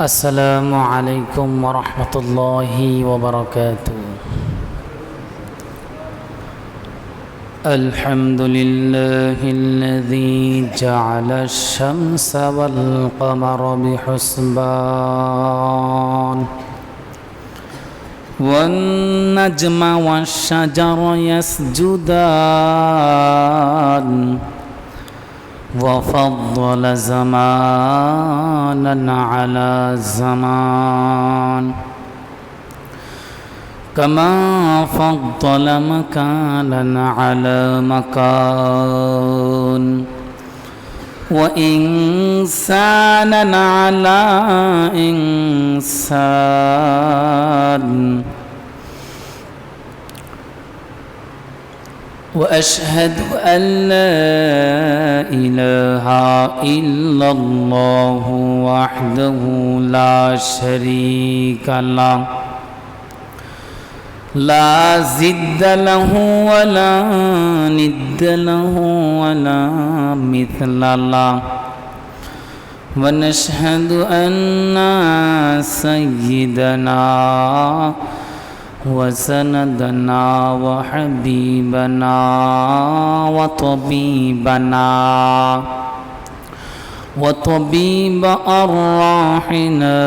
السلام عليكم ورحمة الله وبركاته. الحمد لله الذي جعل الشمس والقمر بحسبان والنجم والشجر يسجدان وفضل زمانا على زمان كما فضل مكانا على مكان وإنسانا على إنسان وأشهد أن لا إله إلا الله وحده لا شريك له لا ضد له ولا ند له ولا مثل له ونشهد أن سيدنا وسندنا وحبيبنا وطبيب أرواحنا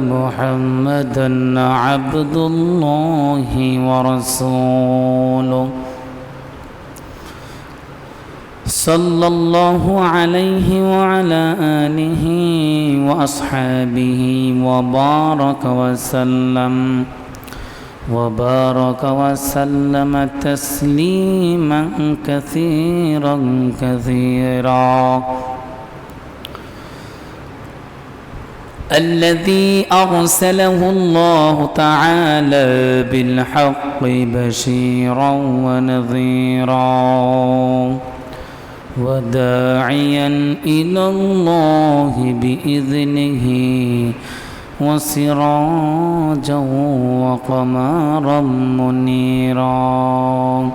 محمدا عبد الله ورسوله صلى الله عليه وعلى آله وأصحابه وبارك وسلم تسليما كثيرا الذي أرسله الله تعالى بالحق بشيرا ونذيرا وداعيا إلى الله بإذنه وسراجا وقمرا منيرا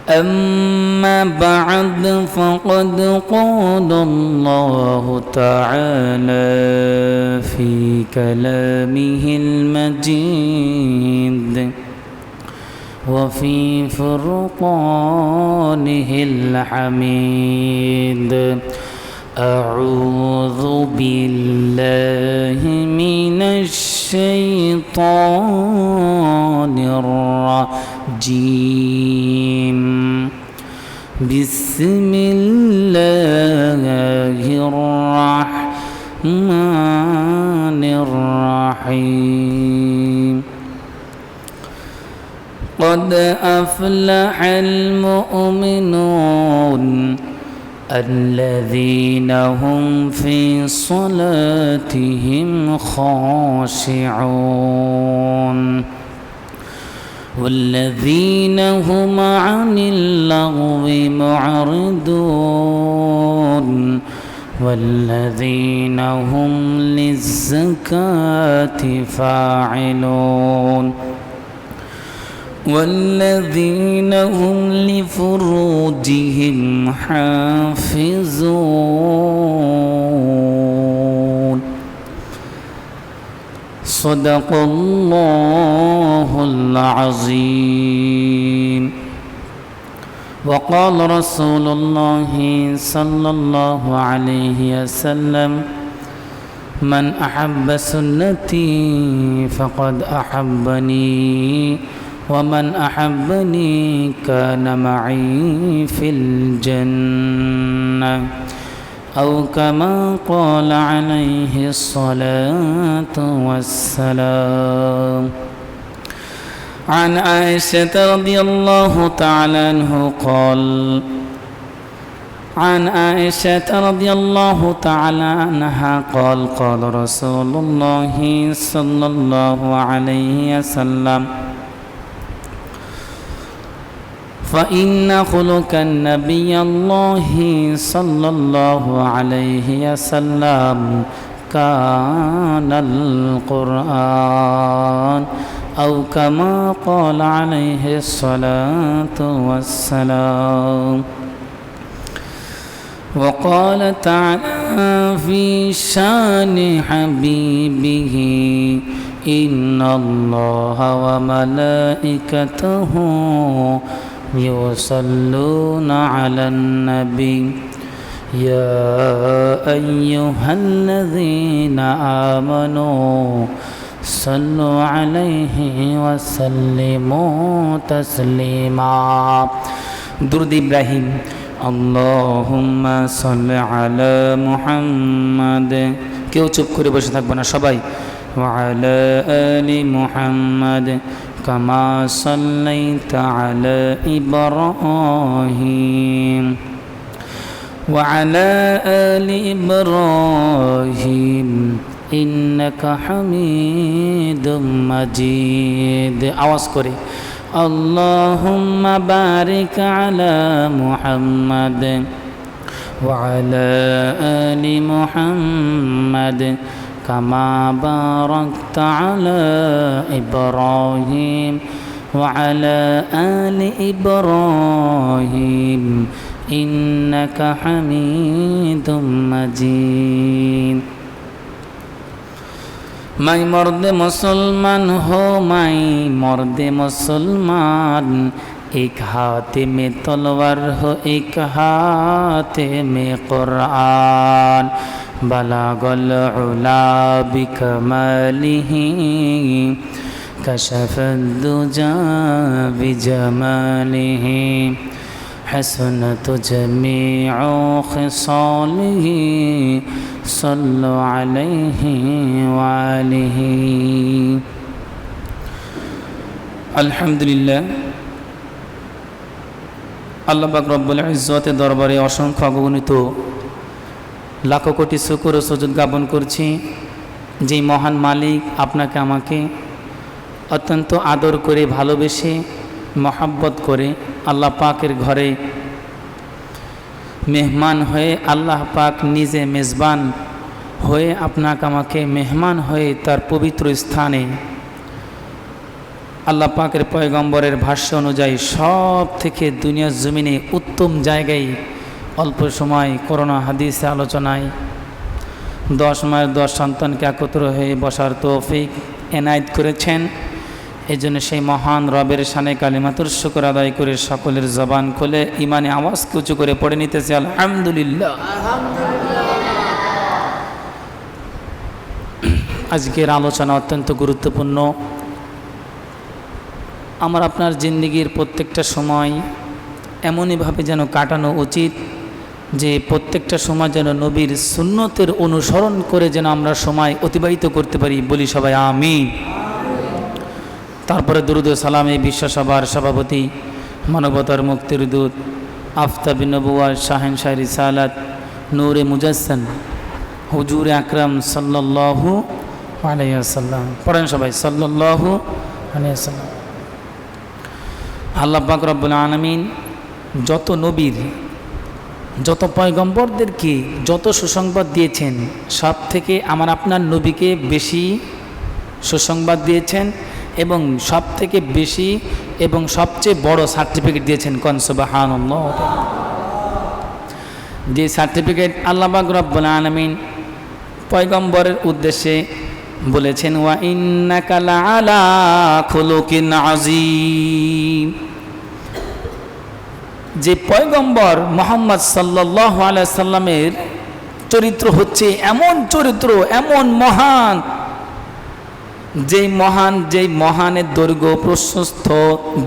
أما بعد فقد قال الله تعالى في كلامه المجيد وفي فرقانه الحميد أعوذ بالله من الشيطان الرجيم بسم الله الرحمن الرحيم قد أفلح المؤمنون الذين هم في صلاتهم خاشعون والذين هم عن اللغو معرضون والذين هم للزكاة فاعلون والذين هم لفروجهم حافظون صدق الله العظيم. وقال رسول الله صلى الله عليه وسلم من أحب سنتي فقد أحبني ومن أحبني كان معي في الجنة أو كما قال عليه الصلاة والسلام. عن عائشة رضي الله تعالى عنه قال عن عائشة رضي الله تعالى عنها قال رسول الله صلى الله عليه وسلم فإن خلق النبي الله صلى الله عليه وسلم كان القرآن أو كما قال عليه الصلاة والسلام. وقال تعالى في شان حبيبه إن الله وملائكته يصلون على النبي يا أيها الذين آمنوا صلوا عليه وسلموا تسليما درود إبراهيم اللهم صل على محمد কেউ চুপ করে বসে থাকবে না সবাই وعلى آل محمد كما صليت على إبراهيم وعلى آل إبراهيم إنك حميد مجيد আওয়াজ করে اللهم بارك على محمد وعلى آل محمد كما باركت على إبراهيم وعلى آل إبراهيم إنك حميد مجيد माई मर्द मुसलमान हो माई मर्द मुसलमान एक हाथ में तलवार हो एक हाथ में कुरान बलागल उला बिकमालिही कशफद्दुजा बिजमालिही हसनत जमीउ खिसालिही सल्लु अलैहि वालिही अल्हम्दुलिल्लाह আল্লাহ পাক রব্বুল ইজ্জতের দরবারে অসংখ্য অগণিত লাখো কোটি শুকর ও সুজুদ জ্ঞাপন করছি যে মহান মালিক আপনাকে আমাকে অত্যন্ত আদর করে ভালোবেসে মহব্বত করে আল্লাহ পাকের ঘরে মেহমান হয়ে আল্লাহ পাক নিজে মেজবান হয়ে আপনাকে আমাকে মেহমান হয়ে তার পবিত্র স্থানে আল্লাহ পাকের পয়গম্বরের ভাষ্য অনুযায়ী সব থেকে দুনিয়ার জমিনে উত্তম জায়গায় অল্প সময় করোনা হাদিসে আলোচনায় 10 মায়ের 10 সন্তানকে একত্র হয়ে বসার তৌফিক এনায়েত করেছেন। এই জন্য সেই মহান রবের শানে কালিমাতুর শুকর আদায় করে সকলের জবান খুলে ইমানে আওয়াজকে উঁচু করে পড়ে নিতেছে আলহামদুলিল্লাহ। আজকের আলোচনা অত্যন্ত গুরুত্বপূর্ণ। আমার আপনার জিন্দেগির প্রত্যেকটা সময় এমনইভাবে যেন কাটানো উচিত যে প্রত্যেকটা সময় যেন নবীর সুন্নতের অনুসরণ করে যেন আমরা সময় অতিবাহিত করতে পারি। বলি সবাই আমিন। তারপরে দুরুদ ও সালাম এই বিশ্বসভার সভাপতি মানবতার মুক্তির দূত আফতাবি নবুয়াত শাহেনশাহ রিসালাত নূরে মুজাসসাম হুজুর আকরাম সাল্লাল্লাহু আলাইহি ওয়াসাল্লাম। পড়েন সবাই সাল্লাল্লাহু আলাইহি ওয়াসাল্লাম। আল্লাহ পাক রব্বুল আলামিন যত নবীর যত পয়গম্বরদেরকে যত সুসংবাদ দিয়েছেন সব থেকে আমার আপনার নবীকে বেশি সুসংবাদ দিয়েছেন এবং সব থেকে বেশি এবং সবচেয়ে বড় সার্টিফিকেট দিয়েছেন। কোন সুবহানাল্লাহ। যে সার্টিফিকেট আল্লাহ পাক রব্বুল আলামিন পয়গম্বরের উদ্দেশ্যে বলেছেন ওয়া ইন্নাকা লাআলা খুলুকিন আযীম। যে পয়গম্বর মুহাম্মদ সাল্লাল্লাহু আলাইহি সাল্লামের চরিত্র হচ্ছে এমন চরিত্র, এমন মহান, যেই মহানের দৈর্ঘ্য প্রশস্ত,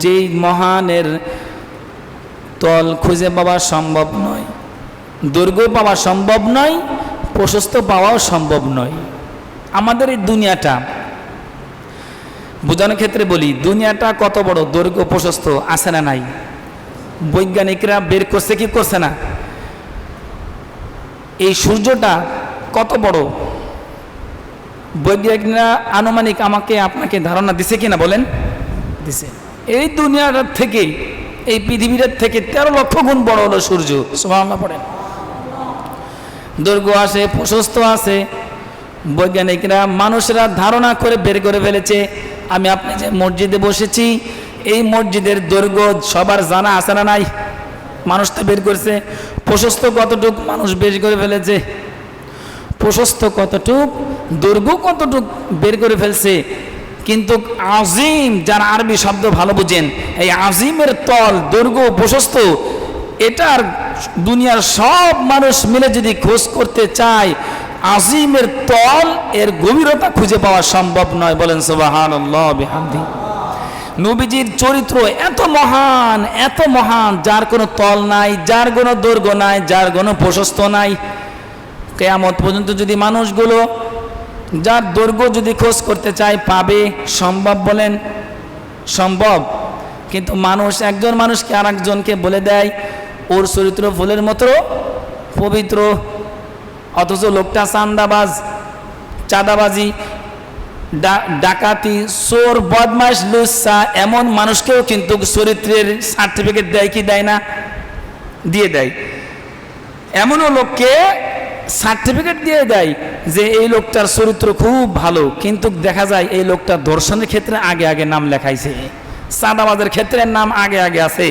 যেই মহানের তল খুঁজে পাওয়া সম্ভব নয়, দৈর্ঘ্য পাওয়া সম্ভব নয়, প্রশস্ত পাওয়াও সম্ভব নয়। আমাদের এই দুনিয়াটা বোঝানোর ক্ষেত্রে বলি, দুনিয়াটা কত বড়, দৈর্ঘ্য প্রশস্ত আছে না নাই? বৈজ্ঞানিকরা বের করছে কি করছে না? এই সূর্যটা কত বড় বৈজ্ঞানিকরা আনুমানিক আমাকে আপনাকে ধারণা দিছে কিনা বলেন? দিছে। এই দুনিয়াটার থেকে, এই পৃথিবীটার থেকে 13 লক্ষ গুণ বড় হলো সূর্য। সুবহানাল্লাহ পড়েন। দৈর্ঘ্য আছে, প্রশস্ত আছে। বৈজ্ঞানিকরা মানুষেরা ধারণা করে বের করে ফেলেছে। আমি আপনি যে মসজিদে বসেছি, এই মসজিদের দৈর্ঘ্য সবার জানা আছে না নাই? মানুষ তো বের করেছে, প্রশস্ত কতটুক মানুষ বের করে ফেলেছে, প্রশস্ত কতটুক, দৈর্ঘ্য কতটুক বের করে ফেলছে। কিন্তু আজিম, যারা আরবি শব্দ ভালো বুঝেন, এই আজিমের তল, দৈর্ঘ্য, প্রশস্ত, এটার দুনিয়ার সব মানুষ মিলে যদি খোঁজ করতে চায়, আজিমের তল, এর গভীরতা খুঁজে পাওয়া সম্ভব নয়। বলেন সুবহানাল্লাহ বিহামদিহি। নবীজির চরিত্র এত মহান, এত মহান, যার কোনো তল নাই, যার কোনো দৈর্ঘ্য নাই, যার কোনো প্রশস্ত নাই। কিয়ামত পর্যন্ত যদি মানুষগুলো যার দৈর্ঘ্য যদি খোঁজ করতে চায়, পাবে? সম্ভব? বলেন সম্ভব? কিন্তু মানুষ, একজন মানুষকে আর একজনকে বলে দেয় ওর চরিত্র ফুলের মতো পবিত্র, অথচ লোকটা চাঁদাবাজ, চাঁদাবাজি, ডাকাতি, চোর, বদমাশ, লুচ্চা, এমন মানুষকেও কিন্তু চরিত্রের সার্টিফিকেট দেয় কি দেয় না? দিয়ে দেয়। এমনও লোককে সার্টিফিকেট দিয়ে দেয় যে এই লোকটার চরিত্র খুব ভালো, কিন্তু দেখা যায় এই লোকটা ধর্ষণের ক্ষেত্রে আগে আগে নাম লেখাইছে, চাঁদাবাজের ক্ষেত্রে নাম আগে আগে আছে,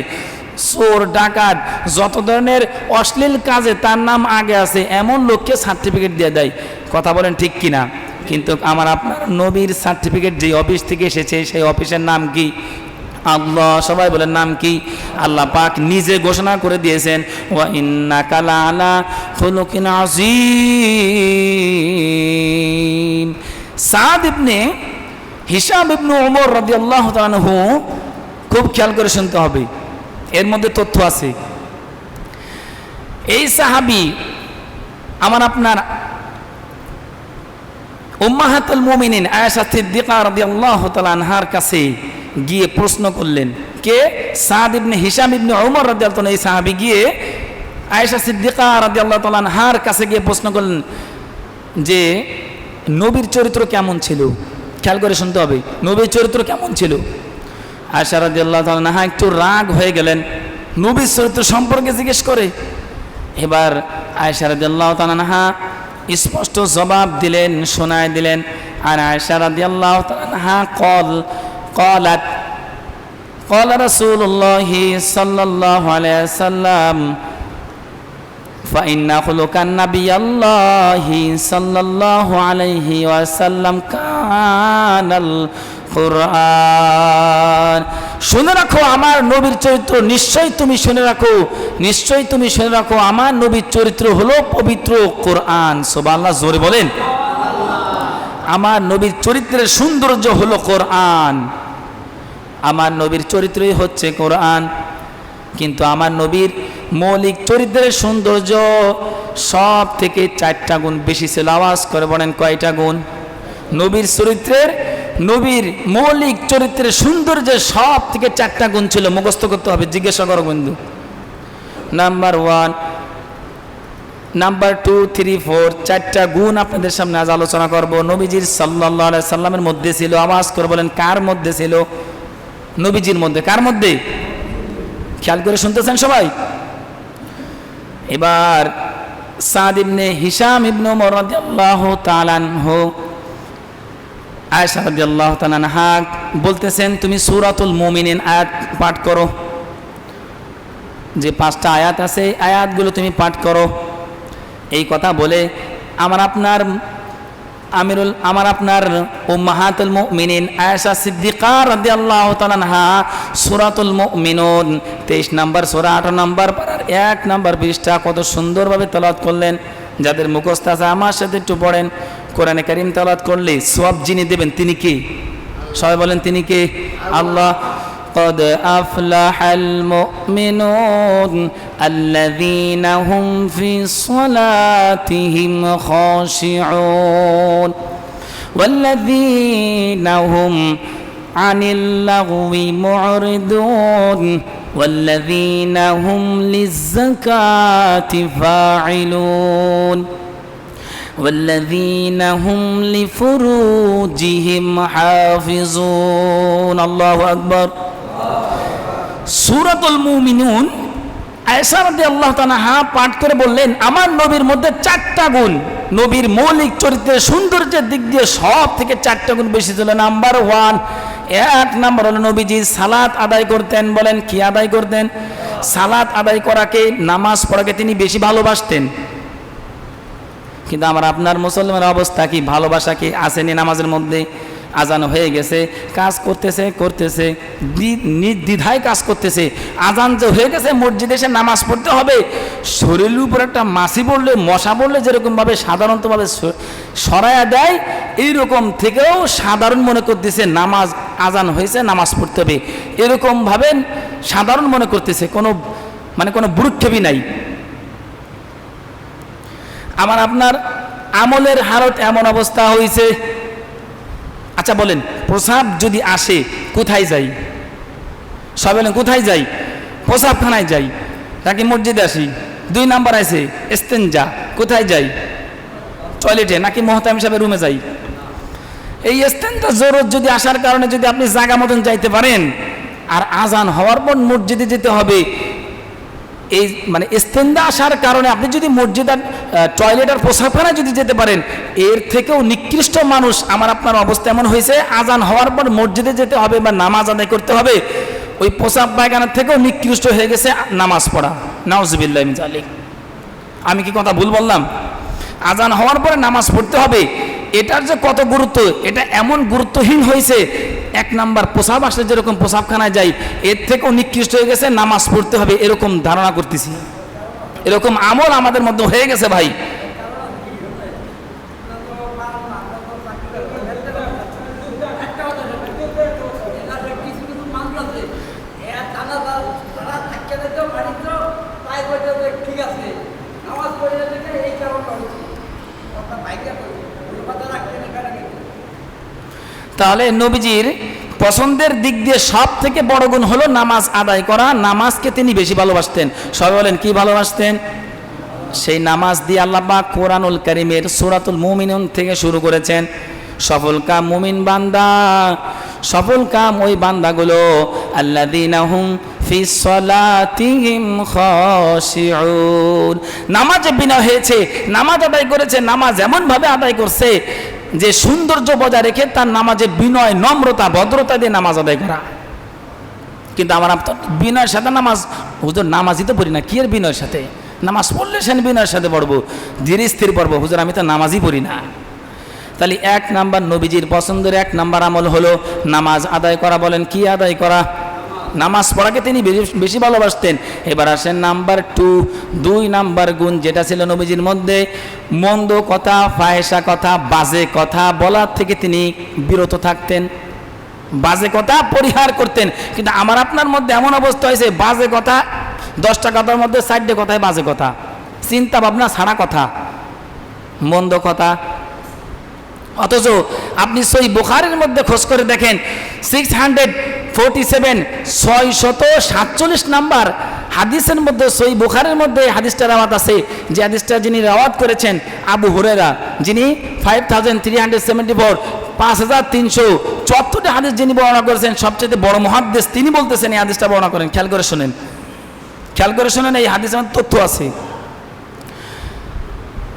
চোর, ডাকাত, যত ধরনের অশ্লীল কাজে তার নাম আগে আছে, এমন লোককে সার্টিফিকেট দিয়ে দেয়। কথা বলেন ঠিক কিনা? কিন্তু আমার আপনার নবীর সার্টিফিকেট যে অফিস থেকে এসেছে, সেই অফিসের নাম কি? আল্লাহ। সবাই বলেন নাম কি? আল্লাহ পাক নিজে ঘোষণা করে দিয়েছেন, ওয়া ইন্নাকা লাআলা খুলুকিন আযীম। সাদ ইবনে হিশাম ইবনে ওমর রাদিয়াল্লাহু তাআলা আনহু, খুব খেয়াল করে শুনতে হবে, এর মধ্যে তথ্য আছে। এই সাহাবী আমার আপনার উম্মাহাতুল মুমিনিন আয়েশা সিদ্দিকা রাদিয়াল্লাহু তাআলা আনহার কাছে গিয়ে প্রশ্ন করলেন। কে? সাদ ইবনে হিশাম ইবনে ওমর রাদিয়াল্লাহু তাআলা, এই সাহাবী গিয়ে আয়েশা সিদ্দিকা রাদিয়াল্লাহু তাআলা আনহার কাছে গিয়ে প্রশ্ন করলেন যে নবীর চরিত্র কেমন ছিল। খেয়াল করে শুনতে হবে, নবীর চরিত্র কেমন ছিল। আয়েশা রাদিয়াল্লাহু তাআলা আনহা একটু রাগ হয়ে গেলেন, নবীর চরিত্র সম্পর্কে জিজ্ঞেস করে। এবার আয়েশা রাদিয়াল্লাহু তাআলা আনহা স্পষ্ট জবাব দিলেন, শোনায় দিলেন। আর আয়েশা রাদিয়াল্লাহু তাআলা আনহা قالت قال رسول الله صلى الله عليه وسلم فإن خلق النبي الله صلى الله عليه وسلم كان القرآن। শুনে রাখো আমার নবীর চরিত্র, নিশ্চয়ই তুমি শুনে রাখো, নিশ্চয়ই তুমি শুনে রাখো, আমার নবীর চরিত্র হলো পবিত্র কোরআন। সুবহানাল্লাহ, জোরে বলেন। আমার নবীর চরিত্রের সৌন্দর্য হলো কোরআন, আমার নবীর চরিত্রই হচ্ছে কোরআন। কিন্তু আমার নবীর মৌলিক চরিত্রের সৌন্দর্য সব থেকে 4টা গুণ বেশি ছিল। আওয়াজ করে বলেন কয়টা গুণ? নবীর চরিত্রের, নবীর মৌলিক চরিত্রের সৌন্দর্যের সব থেকে 4টা গুণ ছিল। মুখস্থ করতে হবে, জিজ্ঞাসা করো বন্ধু। নাম্বার 1, নাম্বার 2, 3, 4, 4টা গুণ আপনাদের সামনে আজ আলোচনা করব। নবীজির সাল্লাল্লাহু আলাইহি সাল্লামের মধ্যে ছিল। আওয়াজ করে বলেন কার মধ্যে ছিল? নবীজির মধ্যে। কার মধ্যে? খেয়াল করে শুনতেছেন সবাই? এবার সাদ ইবনে হিশাম ইবনে ওমর রাদিয়াল্লাহু তাআলা আনহু, আয়েশা রাদিয়াল্লাহু তাআলা আনহা বলতেছেন, তুমি সূরাতুল মুমিনিন আয়াত পাঠ করো। যে 5টা আয়াত আছে, আয়াতগুলো তুমি পাঠ করো। এই কথা বলে আমার আপনার উম্মাহাতুল মুমিনিন আয়েশা সিদ্দিকা রাদিয়াল্লাহু তাআলা আনহা সূরাতুল মুমিনুন 23 নম্বর সূরা 18 নম্বর পারার 1 নম্বর পৃষ্ঠা কত সুন্দরভাবে তেলাওয়াত করলেন। যাদের মুখস্থ আছে আমার সাথে একটু পড়েন। কোরআনে কারীম তেলাওয়াত করলে সওয়াব যিনি দেবেন তিনি কে? সবাই বলেন তিনি কে? আল্লাহ। قد أفلح المؤمنون الذين هم في صلاتهم خاشعون والذين هم عن اللغو معرضون والذين هم للزكاة فاعلون والذين هم لفروجهم حافظون الله أكبر। সূরাতুল মুমিনুন আয়েশা রাদিয়াল্লাহু তাআলা পাঠ করে বললেন, আমার নবীর মধ্যে 4টা গুণ, নবীর মৌলিক চরিত্রের সৌন্দর্যের দিক দিয়ে সব থেকে 4টা গুণ বেশি ছিল। নাম্বার 1, 1 নাম্বার হলো নবীজি সালাত আদায় করতেন। বলেন কি আদায় করতেন? সালাত আদায় করাকে, নামাজ পড়াকে তিনি বেশি ভালোবাসতেন। কিন্তু আমার আপনার মুসলমানের অবস্থা কি? ভালোবাসা কি আসেনি নামাজের মধ্যে? আজান হয়ে গেছে, কাজ করতেছে নির্দ্বিধায় কাজ করতেছে। আজান যে হয়ে গেছে, মসজিদে এসে নামাজ পড়তে হবে, শরীরের উপর একটা মাছি পড়লে, মশা পড়লে যেরকমভাবে সাধারণতভাবে সরাইয়া দেয়, এইরকম থেকেও সাধারণ মনে করতেছে নামাজ, আজান হয়েছে নামাজ পড়তে হবে, এরকমভাবে সাধারণ মনে করতেছে, কোনো ভ্রুক্ষেপই নাই। আমার আপনার আমলের হালত এমন অবস্থা হয়েছে। আচ্ছা বলেন, প্রসাব যদি আসে কোথায় যাই? সবাই বলেন কোথায় যাই? প্রসাবখানায় যাই নাকি মসজিদে আসি? 2 নাম্বার আছে ইস্তেঞ্জা, কোথায় যাই? টয়লেটে নাকি মুহতামিম সাহেবের রুমে যাই? এই ইস্তেঞ্জা জরুরত যদি আসার কারণে যদি আপনি জায়গা মতন যাইতে পারেন, আর আজান হওয়ার পর মসজিদে যেতে হবে, এই ইস্তেঞ্জা আসার কারণে আপনি যদি মসজিদ আর টয়লেট আর প্রসাবখানায় যদি যেতে পারেন, এর থেকেও নিকৃষ্ট মানুষ আমার আপনার অবস্থা এমন হয়েছে, আজান হওয়ার পর মসজিদে যেতে হবে বা নামাজ আদায় করতে হবে, ওই প্রসাব পায়খানার থেকেও নিকৃষ্ট হয়ে গেছে নামাজ পড়া। নাউজুবিল্লাহি মিন যালিক। আমি কি কথা ভুল বললাম? আজান হওয়ার পরে নামাজ পড়তে হবে, এটার যে কত গুরুত্ব, এটা এমন গুরুত্বহীন হয়েছে। 1 নাম্বার প্রসাব আসলে যেরকম প্রসাবখানায় যাই, এর থেকেও নিকৃষ্ট হয়ে গেছে নামাজ পড়তে হবে, এরকম ধারণা করতেছি। এরকম আমল আমাদের মধ্যে হয়ে গেছে ভাই। তাহলে নবীজির পছন্দের দিক দিয়ে সব থেকে বড় গুণ হলো নামাজ আদায় করা। নামাজকে তিনি বেশি ভালোবাসতেন। সবাই বলেন কি ভালোবাসতেন? সেই নামাজ দিয়ে আল্লাহ পাক কোরআনুল কারীমের সূরাতুল মুমিনুন থেকে শুরু করেছেন। সফল কাম মুমিন বান্দা, সফল কাম ওই বান্দাগুলো আল্লাযীনা হুম ফিস সালাতিহিম খাশিউন। নামাজে বিনয় হয়েছে, নামাজ আদায় করেছে, নামাজ এমনভাবে আদায় করছে যে সৌন্দর্য বজায় রেখে তার নামাজে বিনয়, নম্রতা, ভদ্রতা দিয়ে নামাজ আদায় করা। কিন্তু আমার বিনয়ের সাথে নামাজ, হুজুর নামাজই তো পড়ি না, কি এর বিনয়ের সাথে? নামাজ পড়লে সে বিনয়ের সাথে পড়বো, ধীরে স্থির পড়বো, হুজুর আমি তো নামাজই পড়ি না। তাহলে 1 নাম্বার নবীজির পছন্দের 1 নাম্বার আমল হলো নামাজ আদায় করা। বলেন কি আদায় করা? নামাজ পড়াকে তিনি বেশি ভালোবাসতেন। এবার আসেন নাম্বার 2 নাম্বার গুণ যেটা ছিল নবীজির মধ্যে, মন্দ কথা, ফাহেসা কথা, বাজে কথা বলার থেকে তিনি বিরত থাকতেন, বাজে কথা পরিহার করতেন। কিন্তু আমার আপনার মধ্যে এমন অবস্থা হয়েছে, বাজে কথা 10টা কথার মধ্যে 4টে কথায় বাজে কথা, চিন্তা ভাবনা ছাড়া কথা, মন্দ কথা। অথচ আপনি সহিহ বুখারীর মধ্যে খোঁজ করে দেখেন 647 নাম্বার হাদিসের মধ্যে, সহিহ বুখারীর মধ্যে হাদিসটা রাওয়াত আছে, যে হাদিসটা যিনি রাওয়াত করেছেন আবু হুরায়রা, যিনি 5374 5374টি হাদিস যিনি বর্ণনা করেছেন, সবচেয়ে বড় মুহাদ্দিস তিনি বলতেছেন এই হাদিসটা বর্ণনা করেন। খেয়াল করে শুনেন, এই হাদিসের মধ্যে তথ্য আছে।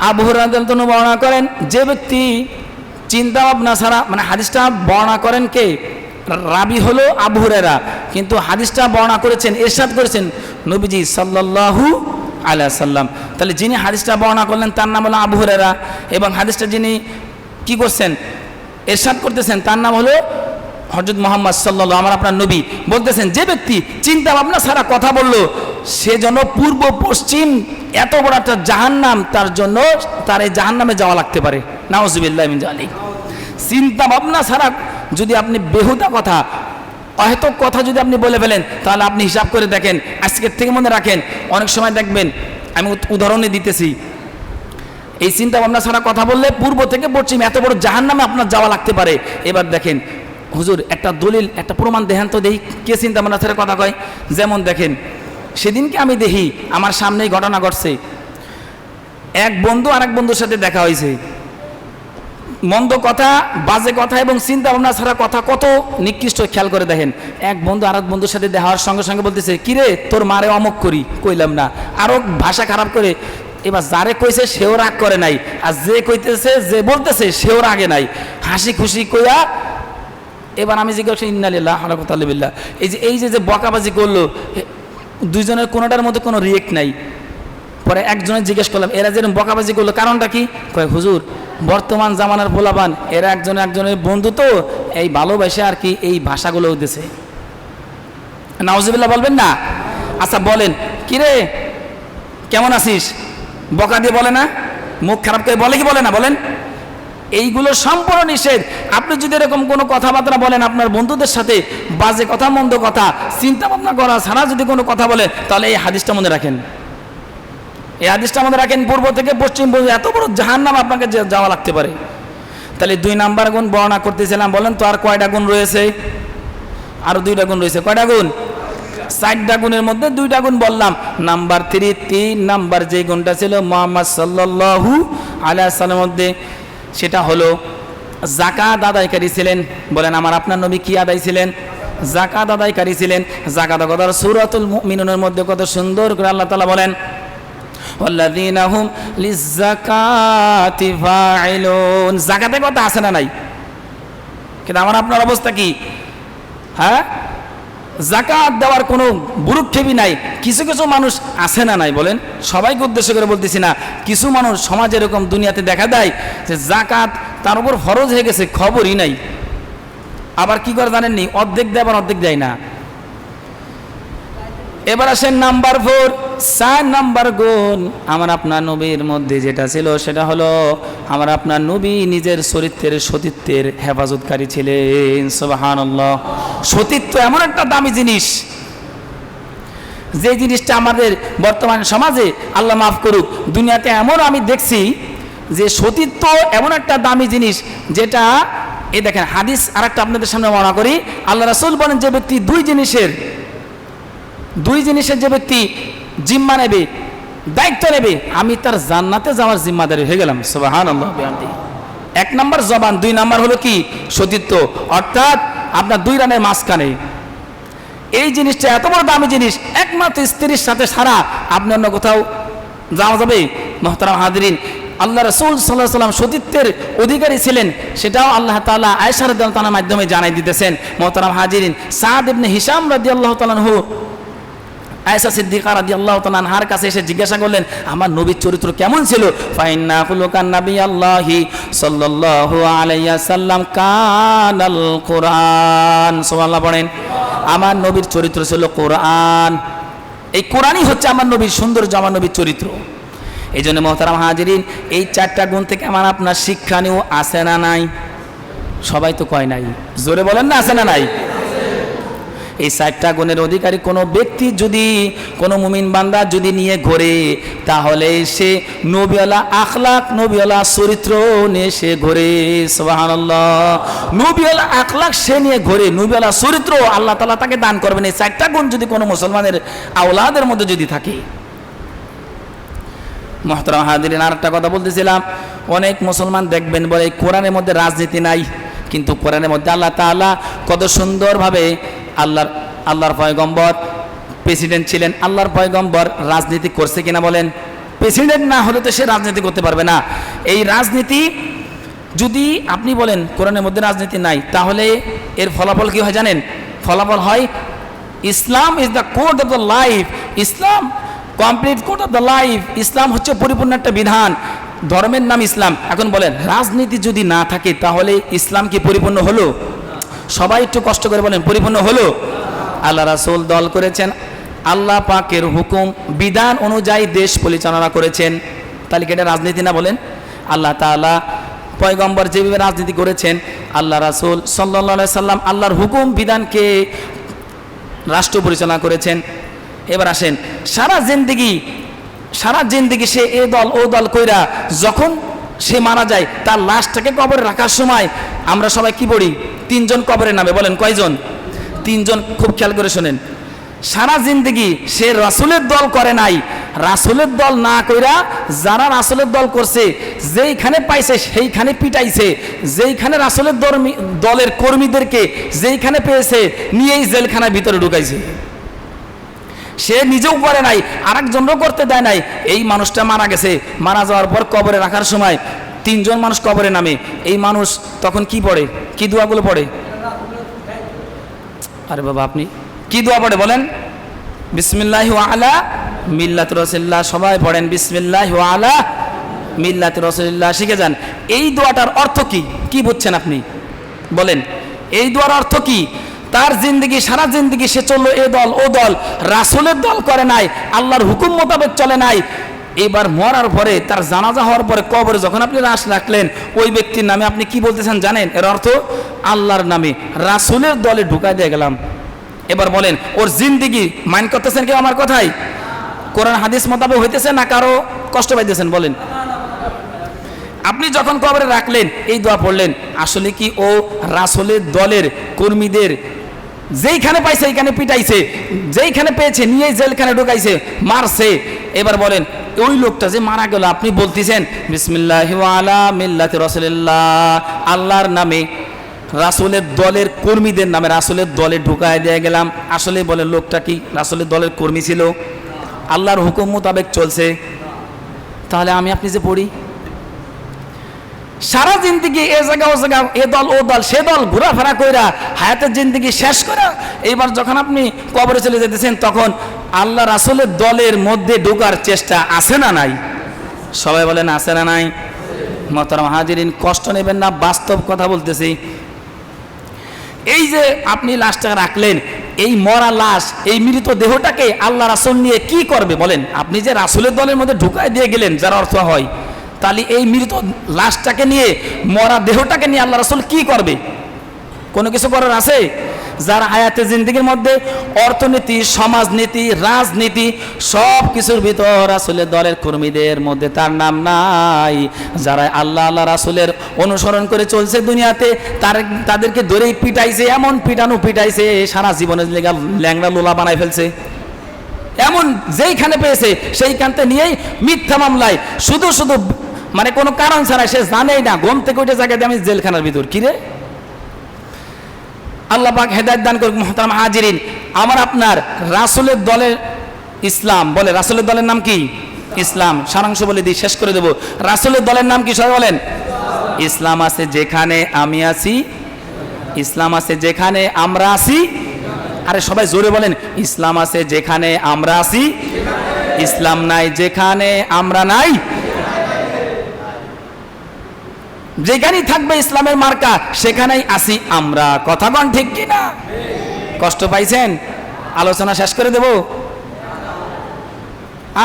আবু হুরায়রা রাদিয়াল্লাহু বর্ণনা করেন, যে ব্যক্তি চিন্তা ভাবনা ছাড়া, হাদিসটা বর্ণনা করেন কে? রাবি হলো আবু হুরায়রা, কিন্তু হাদিসটা বর্ণনা করেছেন, ইরশাদ করেছেন নবীজি সাল্লাল্লাহু আলাইহি সাল্লাম। তাহলে যিনি হাদিসটা বর্ণনা করলেন তার নাম হলো আবু হুরায়রা, এবং হাদিসটা যিনি কি করছেন, ইরশাদ করতেছেন, তার নাম হলো হযরত মুহাম্মদ সাল্লাল্লাহু, আমার আপনার নবী বলতেছেন, যে ব্যক্তি চিন্তা ভাবনা ছাড়া কথা বললো, সে যেন পূর্ব পশ্চিম এত বড় একটা জাহান্নাম, তার জন্য তার এই জাহান্নামে যাওয়া লাগতে পারে। নাউজুবিল্লাহি মিন যালিক। চিন্তা ভাবনা ছাড়া যদি আপনি বেহুদা কথা, অহেতুক কথা যদি আপনি বলে ফেলেন, তাহলে আপনি হিসাব করে দেখেন, আজকের থেকে মনে রাখেন, অনেক সময় দেখবেন, আমি উদাহরণে দিতেছি, এই চিন্তা ভাবনা ছাড়া কথা বললে পূর্ব থেকে পশ্চিম এত বড় জাহান্নামে আপনার যাওয়া লাগতে পারে। এবার দেখেন হুজুর, একটা দলিল, একটা প্রমাণ দেখেন তো, দেখি কে চিন্তা ভাবনা ছাড়া কথা কয়। যেমন দেখেন, সেদিনকে আমি দেখি আমার সামনেই ঘটনা ঘটছে, এক বন্ধু আরেক বন্ধুর সাথে দেখা হয়েছে, মন্দ কথা, বাজে কথা এবং চিন্তা ভাবনা ছাড়া কথা কত নিকৃষ্ট, খেয়াল করে দেখেন। এক বন্ধু আর এক বন্ধুর সাথে দেখা হওয়ার সঙ্গে সঙ্গে বলতেছে, কিরে তোর মারে অমুক করি, কইলাম না, আরও ভাষা খারাপ করে। এবার যারে কইছে সেও রাগ করে নাই, আর যে কইতেছে, যে বলতেছে সেও রাগে নাই, হাসি খুশি কইয়া। এবার আমি জিজ্ঞাসা করছি, ইন্নালিল্লাহ ওয়া ইন্না ইলাইহি রাজিউন। এই যে বকাবাজি করলো, দুইজনের কোনোটার মধ্যে কোনো রিয়েক্ট নাই। পরে একজনের জিজ্ঞেস করলাম, এরা যেরকম বকাবাজি করলো কারণটা কি? কয় হুজুর, বর্তমান জামানার পোলাপান এরা একজনের বন্ধু, তো এই ভালোবাসে আর কি এই ভাষাগুলো দিছে। নাউজুবিল্লাহ বলবেন না? আচ্ছা বলেন, কিরে কেমন আছিস, বকা দিয়ে বলে না? মুখ খারাপ করে বলে কি বলে না? বলেন। এইগুলো সম্পূর্ণ নিষেধ। আপনি যদি এরকম কোনো কথাবার্তা বলেন আপনার বন্ধুদের সাথে, বাজে কথা, মন্দ কথা, চিন্তা ভাবনা করা ছাড়া যদি কোনো কথা বলেন, তাহলে এই হাদিসটা মনে রাখেন। এই হাদিসটা মনে রাখেন, পূর্ব থেকে পশ্চিম পর্যন্ত এত বড় জাহান্নাম আপনাকে যাওয়া লাগতে পারে। তাহলে 2 নাম্বার গুণ বর্ণনা করতেছিলাম। বলেন তো আর কয়টা গুণ রয়েছে? আরো 2টা গুণ রয়েছে। কয়টা গুণ? 4টা গুণের মধ্যে 2টা গুণ বললাম। নাম্বার 3 নাম্বার যে গুণটা ছিল মুহাম্মদ সাল্লাল্লাহু আলাইহি ওয়াসাল্লামের মধ্যে, সেটা হলো যাকাত আদায়কারী ছিলেন। বলেন আমার আপনার নবী কি আদায় ছিলেন? যাকাত আদায়কারী ছিলেন। যাকাত কথা সূরাতুল মুমিনুনের মধ্যে কত সুন্দর করে আল্লাহ তাআলা বলেন, ওয়াল্লাযীনা হুম লিয-যাকাতি ফাইলুন। যাকাতের কথা আছে না নাই? কিন্তু আমার আপনার অবস্থা কি? হ্যাঁ, যাকাত দেওয়ার কোনো ভ্রুক্ষেপই নাই। কিছু কিছু মানুষ আছে না নাই? বলেন। সবাইকে উদ্দেশ্য করে বলতেছি না, কিছু মানুষ সমাজে এরকম দুনিয়াতে দেখা দেয় যে যাকাত তার উপর ফরজ হয়ে গেছে, খবরই নাই। আবার কি করে জানেননি? অর্ধেক দেয়, আবার অর্ধেক দেয় না। এবার আসেন নাম্বার 4 নাম্বার গুণ আমার আপনার নবীর মধ্যে যেটা ছিল, সেটা হলো আমার আপনার নবী নিজের চরিত্রের, সতীত্বের হেফাজতকারী ছিলেন। সুবহানাল্লাহ। সতীত্ব এমন একটা দামি জিনিস, যে জিনিসটা আমাদের বর্তমান সমাজে, আল্লাহ মাফ করুক, দুনিয়াতে এমন আমি দেখছি যে সতীত্ব এমন একটা দামি জিনিস, যেটা এই দেখেন হাদিস আরেকটা আপনাদের সামনে বর্ণনা করি। আল্লাহ রাসূল বলেন, যে ব্যক্তি দুই জিনিসের যে ব্যক্তি জিম্মা নেবে, দায়িত্ব নেবে, আমি তার জান্নাতে যাওয়ার জিম্মাদারি হয়ে গেলাম। সুবহানাল্লাহ। 1 নাম্বার জবান, 2 নাম্বার হলো কি? সতীত্ব। অর্থাৎ আপনার 2 রানের মাঝখানে। এই জিনিসটা এত বড় দামি জিনিস, একমাত্র স্ত্রীর সাথে ছাড়া আপনি অন্য কোথাও যাওয়া যাবে? মুহতারাম হাজিরিন, আল্লাহ রাসূল সাল্লাল্লাহু আলাইহি ওয়াসাল্লাম সতীত্বের অধিকারী ছিলেন, সেটাও আল্লাহ তাআলা আয়েশা রাদিয়াল্লাহু তাআলার মাধ্যমে জানাই দিতেছেন। মুহতারাম হাজিরিন, সাদ ইবনে হিশাম রাদিয়াল্লাহু তাআলা আনহু আয়েশা সিদ্দিকা রাদিয়াল্লাহু তাআলা আনহার কাছে এসে জিজ্ঞাসা করলেন, আমার নবীর চরিত্র কেমন ছিল? ফাইন্না খুলুকান নাবিয়াল্লাহি সাল্লাল্লাহু আলাইহি ওয়াসাল্লাম কানাল কুরআন। সুবহানাল্লাহ পড়েন। আমার নবীর চরিত্র ছিল কোরআন। এই কোরআনই হচ্ছে আমার নবীর সৌন্দর্য, আমার নবীর চরিত্র। এই জন্য মুহতারাম হাজিরিন, এই 4টা গুণ থেকে আমার আপনার শিক্ষা নিয়েও আছে না নাই? সবাই তো কয় নাই, জোরে বলেন না, আছে না নাই? এই 4টা গুণের অধিকারী কোনো ব্যক্তি যদি, কোনো মুমিন বান্দা যদি নিয়ে ঘোরে, তাহলে সে নবীওয়ালা আখলাক, নবীওয়ালা চরিত্র নিয়ে সে ঘোরে। সুবহানাল্লাহ। নবীওয়ালা আখলাক সে নিয়ে ঘোরে, নবীওয়ালা চরিত্র আল্লাহ তাআলা তাকে দান করবেন। এই 4টা গুণ যদি কোনো মুসলমানের আওলাদের মধ্যে যদি থাকে। মুহতারাম হাজিরিন, আরেকটা কথা বলতেছিলাম, অনেক মুসলমান দেখবেন বলে কোরআনের মধ্যে রাজনীতি নাই, কিন্তু কোরআনের মধ্যে আল্লাহ তাআলা কত সুন্দরভাবে আল্লাহর পয়গম্বর প্রেসিডেন্ট ছিলেন, আল্লাহর পয়গম্বর রাজনীতি করছে কিনা বলেন? প্রেসিডেন্ট না হলে তো সে রাজনীতি করতে পারবে না। এই রাজনীতি যদি আপনি বলেন কোরআনের মধ্যে রাজনীতি নাই, তাহলে এর ফলাফল কি হয় জানেন? ফলাফল হয় Islam is the code of the life. Islam complete code of the life. ইসলাম হচ্ছে পরিপূর্ণ একটা বিধান, ধর্মের নাম ইসলাম। এখন বলেন রাজনীতি যদি না থাকে, তাহলে ইসলাম কি পরিপূর্ণ হলো? সবাই একটু কষ্ট করে বলেন, পরিপূর্ণ হলো? আল্লাহ রাসূল দল করেছেন, আল্লাহ পাকের হুকুম বিধান অনুযায়ী দেশ পরিচালনা করেছেন, তাহলে কি এটা রাজনীতি না? বলেন। আল্লাহ তাআলা পয়গম্বর যেভাবে রাজনীতি করেছেন, আল্লাহ রাসূল সাল্লাল্লাহু আলাইহি সাল্লাম আল্লাহর হুকুম বিধানকে রাষ্ট্র পরিচালনা করেছেন। এবার আসেন, সারা জিন্দেগি সে এ দল ও দল কইরা যখন সে মারা যায়, তার লাশটাকে কবরে রাখার সময় আমরা সবাই কি পড়ি? 3 জন কবরে নামে। বলেন কয়জন? 3 জন। খুব খেয়াল করে শোনেন, সারা জিন্দেগি সে রাসূলের দল করে নাই, রাসূলের দল না কইরা যারা রাসূলের দল করছে, যেইখানে পাইছে সেইখানে পিটাইছে, যেইখানে রাসূলের দলের কর্মীদেরকে যেইখানে পেয়েছে নিয়েই জেলখানার ভিতরে ঢুকাইছে। সে নিজেও করে নাই, আরেকজনও করতে দেয় নাই। এই মানুষটা মারা গেছে, মারা যাওয়ার পর কবরে রাখার সময় 3 জন মানুষ কবরে নামে। এই মানুষ তখন কি পড়ে, কি দোয়াগুলো পড়ে? আরে বাবা, আপনি কি দোয়া পড়ে বলেন? বিসমিল্লাহি ওয়া আলা মিল্লাতি রাসূলিল্লাহ। সবাই পড়েন বিসমিল্লাহি ওয়া আলা মিল্লাতি রাসূলিল্লাহ, শিখে যান। এই দোয়াটার অর্থ কি, কি বুঝছেন আপনি বলেন? এই দোয়ার অর্থ কি? তার জিন্দগি, সারা জিন্দগি সে চললো এ দল ও দল, রাসূলের দল করে নাই, আল্লাহর হুকুম মোতাবেক চলে নাই। এবার মরার পরে, তার জানাজা হওয়ার পরে কবরে যখন আপনি লাশ রাখলেন, ওই ব্যক্তির নামে আপনি কি বলতেছেন জানেন? এর অর্থ আল্লাহর নামে রাসূলের দলে ঢুকাই দিয়ে গেলাম। এবার বলেন, ওর জিন্দগি মাইন্ড করতেছেন কেউ আমার কথাই? কোরআন হাদিস মোতাবেক হইতেছে না কারো কষ্ট পাইতেছেন বলেন? আপনি যখন কবরে রাখলেন, এই দোয়া পড়লেন, আসলে কি ও রাসূলের দলের কর্মীদের যেইখানে পাইছে এইখানে পিটাইছে, যেইখানে পেয়েছে নিয়ে জেলখানে ঢুকাইছে, মারছে? এবার বলেন, ওই লোকটা যে মারা গেল, আপনি বলতেছেন বিসমিল্লাহি ওয়া আলা মিল্লাতি রাসূলিল্লাহ, আল্লাহর নামে রাসূলের দলের কর্মীদের নামে রাসূলের দলে ঢুকায় দিয়ে গেলাম। আসলে বলে লোকটা কি রাসূলের দলের কর্মী ছিল? আল্লাহর হুকুম মোতাবেক চলছে? তাহলে আমি আপনি যে পড়ি সারা জিন্দগি এ জায়গা ও জায়গা, এ দল ও দল, সে দল ঘোরাফেরা কইরা হায়াতের জিন্দগি শেষ করা, এইবার যখন আপনি কবরে চলে যেতেছেন, তখন আল্লাহ রাসূলের দলের মধ্যে ঢোকার চেষ্টা আছে না নাই? সবাই বলেন আছে না নাই? মোহতারাম হাজিরিন, কষ্ট নেবেন না, বাস্তব কথা বলতেছি। এই যে আপনি লাশটা রাখলেন, এই মরা লাশ, এই মৃত দেহটাকে আল্লাহ রাসূল নিয়ে কি করবে বলেন? আপনি যে রাসূলের দলের মধ্যে ঢুকাই দিয়ে গেলেন, যার অর্থ হয়, তাহলে এই মৃত লাশটাকে নিয়ে, মরা দেহটাকে নিয়ে আল্লাহ রাসূল কি করবে? কোনো কিছু করার আছে? যারা হায়াতে জিন্দেগির মধ্যে অর্থনীতি, সমাজনীতি, রাজনীতি সব কিছুর ভিতর রাসূলের দলের কর্মীদের মধ্যে তার নাম নাই। যারা আল্লাহ রাসূলের অনুসরণ করে চলছে দুনিয়াতে, তাদেরকে ধরেই পিটাইছে, এমন পিটাইছে, সারা জীবনের ল্যাংড়া লোলা বানাই ফেলছে। এমন যেইখানে পেয়েছে সেইখানতে নিয়েই মিথ্যা মামলায় শুধু মানে কোনো কারণ ছাড়া, সে জানেই না, ঘুম থেকে উঠে জায়গাতে আমি জেলখানার ভিতর। কিরে, আল্লাহ পাক হেদায়েত দান করুক। মুহতারাম হাজিরিন, আমার আপনার রাসূলের দলের ইসলাম বলে, রাসূলের দলের নাম কি? ইসলাম। সারাংশ বলে দিই, শেষ করে দেব। রাসূলের দলের নাম কি সবাই বলেন? ইসলাম আছে যেখানে আমি আছি, ইসলাম আছে যেখানে আমরা আছি। আরে সবাই জোরে বলেন, ইসলাম আছে যেখানে আমরা আছি, ইসলাম নাই যেখানে আমরা নাই। যেখানেই থাকবে ইসলামের মার্কা, সেখানেই আসি আমরা। কথা কোন ঠিক কিনা? কষ্ট পাইছেন? আলোচনা শেষ করে দেব।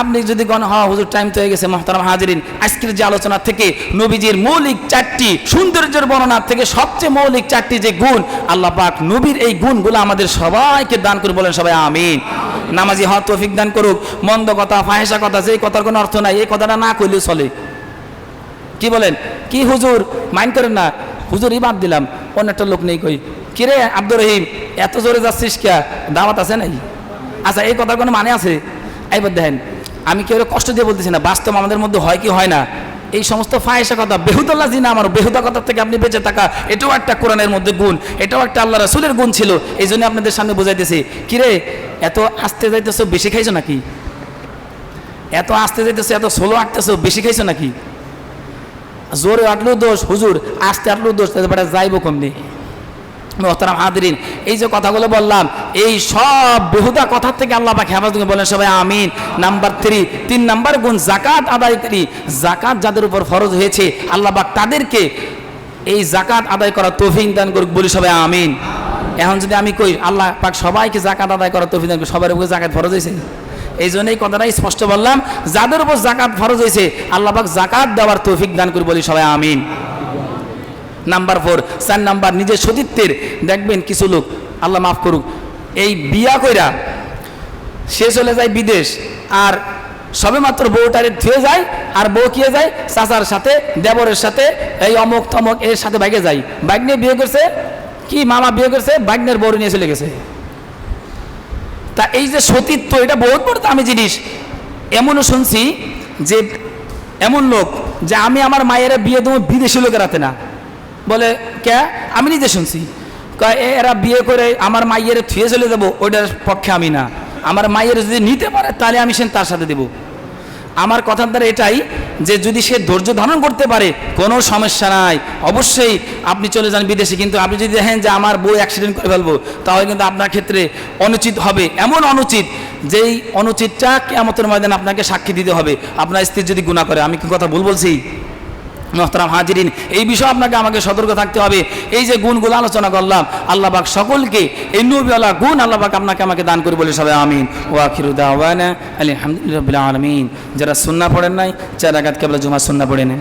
আপনি যদি কোন হুজুর টাইম তো হয়ে গেছে। মুহতারাম হাজিরিন, আজকের যে আলোচনা থেকে নবীজির মৌলিক 4টি সৌন্দর্যের বর্ণনা থেকে সবচেয়ে মৌলিক 4টি যে গুণ, আল্লাহ পাক নবীর এই গুণগুলো আমাদের সবাইকে দান করে, বলেন সবাই আমিন। নামাজি হওয়ার তৌফিক দান করুক। মন্দ কথা, ফাহেসা কথা, যে কথার কোনো অর্থ নাই, এই কথাটা না কইলেও চলে। কি বলেন? কি হুজুর মাইন্ড করেন না, হুজুর বাদ দিলাম, অন্য একটা লোক নেই কই, কিরে আব্দুর রহিম এত জোরে যাচ্ছিস কে, দাওয়াত আছে নাই? আচ্ছা, এই কথার কোনো মানে আছে? এইবার দেখেন, আমি কেউ কষ্ট দিয়ে বলতেছি না, বাস্তব আমাদের মধ্যে হয় কি হয় না। এই সমস্ত ফাহেসা কথা, বেহুদা জিনা, আমার বেহুদা কথা থেকে আপনি বেঁচে থাকা, এটাও একটা কোরআনের মধ্যে গুণ, এটাও একটা আল্লাহ রাসূলের গুণ ছিল। এই জন্য আপনাদের সামনে বোঝাইতেছি। কিরে এত আস্তে যাইতেছো, বেশি খাইছো নাকি? এত আস্তে যাইতেছো, এত স্লো আঁটতেছো, বেশি খাইছো নাকি? জোরে আটলেও দোষ, হুজুর আস্তে আটলেও দোষ, তাদের যাইব কমনি। মুহতারাম হাজিরিন, এই যে কথাগুলো বললাম, এই সব বেহুদা কথার থেকে আল্লাহ পাক হেফাজত বলেন সবাই আমিন। নাম্বার 3 নাম্বার গুণ জাকাত আদায়কারী। জাকাত যাদের উপর ফরজ হয়েছে, আল্লাহ পাক তাদেরকে এই জাকাত আদায় করার তৌফিক দান করুক, বলি সবাই আমিন। এখন যদি আমি কই আল্লাহ পাক সবাইকে জাকাত আদায় করার তৌফিক দান করুক, সবার উপর জাকাত ফরজ হয়েছে, এই জন্য এই কথাটাই স্পষ্ট বললাম, যাদের উপর জাকাত ফরজ হয়েছে আল্লাহ পাক জাকাত দেওয়ার তৌফিক দান করে, বলি সবাই আমিন। নাম্বার 4 নাম্বার, নিজের সতীত্বের। দেখবেন কিছু লোক, আল্লাহ মাফ করুক, এই বিয়া কইরা সে চলে যায় বিদেশ, আর সবে মাত্র বউটারে ধুয়ে যায়, আর বউ কিয়ে যায় চাচার সাথে, দেবরের সাথে, এই অমুক তমক এর সাথে বাইকে যায়। বাইক নিয়ে বিয়ে করছে, কি মামা বিয়ে করছে, বাইকনের বউ নিয়ে চলে গেছে। তা এই যে সতীত্ব, এটা বহুত বড় দামি জিনিস। এমনও শুনছি যে এমন লোক যে আমি আমার মায়েরা বিয়ে দেবো বিদেশি লোকের হাতে না। বলে কে? আমি নিজে শুনছি, এরা বিয়ে করে আমার মাইয়ের থুয়ে চলে দেবো, ওইটার পক্ষে আমি না। আমার মাইয়ের যদি নিতে পারে তাহলে আমি সে তার সাথে দেবো। আমার কথার দ্বারা এটাই যে যদি সে ধৈর্য ধারণ করতে পারে কোনো সমস্যা নাই, অবশ্যই আপনি চলে যান বিদেশে। কিন্তু আপনি যদি দেখেন যে আমার বউ অ্যাক্সিডেন্ট করে ফেলবো, তাহলে কিন্তু আপনার ক্ষেত্রে অনুচিত হবে, এমন অনুচিত যেই অনুচিতটা কিয়ামতের ময়দানে আপনাকে সাক্ষী দিতে হবে আপনার স্ত্রী যদি গুনাহ করে। আমি কি কথা ভুল বলছি? মোহতারাম হাজিরিন, এই বিষয়ে আপনাকে আমাকে সতর্ক থাকতে হবে। এই যে গুণগুলো আলোচনা করলাম, আল্লাহ পাক সকলকে এই নবীওয়ালা গুণ আল্লাহ পাক আপনাকে আমাকে দান করে বলে সবাই আমিন। ওয়া আখিরু দাওয়ানা আলহামদুলিল্লাহি রাব্বিল আলামিন। যারা সুন্নাহ পড়েন নাই 4 রাকাত কেবলা জুমা সুন্নাহ পড়ে নেন।